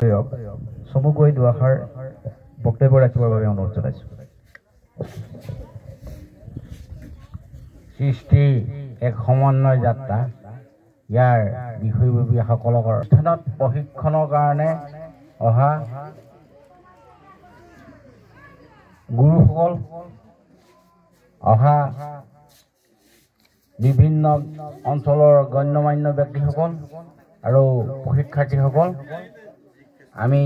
চমুকৈ দুআষাৰ বক্তব্য ৰাখিবৰ বাবে অনুৰোধ জনাইছোঁ। সৃষ্টি এক সমন্বয় যাত্ৰা। ইয়াৰ বিষয়ববীয়াসকলক স্থানত প্ৰশিক্ষণৰ কাৰণে অহা গুৰুসকল, অহা বিভিন্ন অঞ্চলৰ গণ্যমান্য ব্যক্তিসকল আৰু শিক্ষাৰ্থীসকল, আমি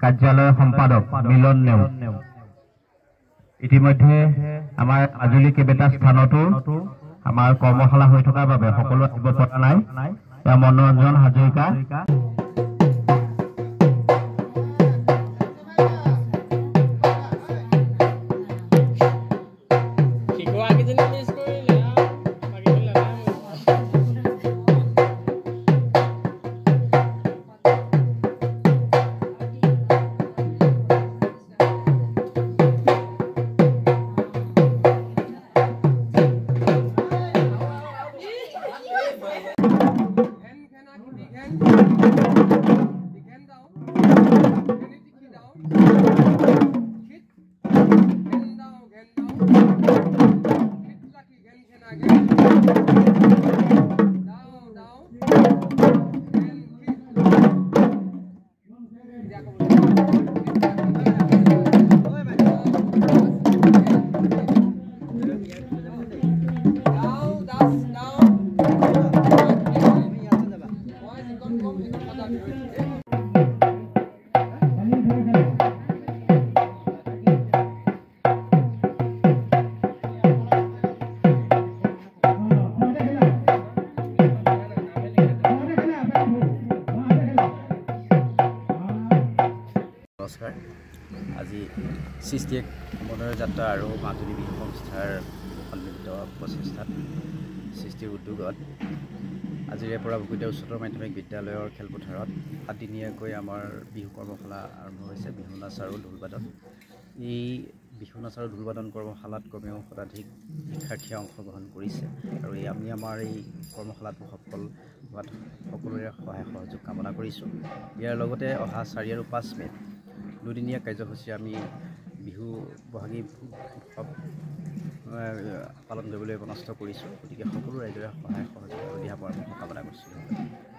কাৰ্যালয় সম্পাদক মিলন নেওগ ইতিমধ্যে আমাৰ মাজুলী কেইবাটা স্থানতো আমাৰ কৰ্মশালা হৈ থকাৰ বাবে সকলো আহিব পৰা নাই। মনোৰঞ্জন হাজৰিকা নমস্কাৰ। আজি সৃষ্টি এক সমন্বয় যাত্ৰা আৰু মাজুলী বিহু সংস্থাৰ সন্মিলিত প্ৰচেষ্টাত সৃষ্টিৰ উদ্যোগত আজিৰে পৰা বকুতিয়া উচ্চতৰ মাধ্যমিক বিদ্যালয়ৰ খেলপথাৰত 7 দিনীয়াকৈ আমাৰ বিহু কৰ্মশালা আৰম্ভ হৈছে। বিহু নাচ আৰু ঢোলবাদন। এই বিহু নাচ আৰু ঢোলবাদন কৰ্মশালাত কমেও শতাধিক শিক্ষাৰ্থীয়ে অংশগ্ৰহণ কৰিছে আৰু আমাৰ এই কৰ্মশালাত সফল হোৱাত সকলোৰে সহায় সহযোগ কামনা কৰিছোঁ। ইয়াৰ লগতে অহা 4 আৰু 5 মে' দুদিনীয়া কাৰ্যসূচী আমি বিহু বহাগী উৎসৱ পালন কৰিবলৈ মনস্থ কৰিছোঁ। গতিকে সকলো ৰাইজৰে সহায় সহযোগ আৰু দিহা পৰামৰ্শ কামনা কৰিছোঁ।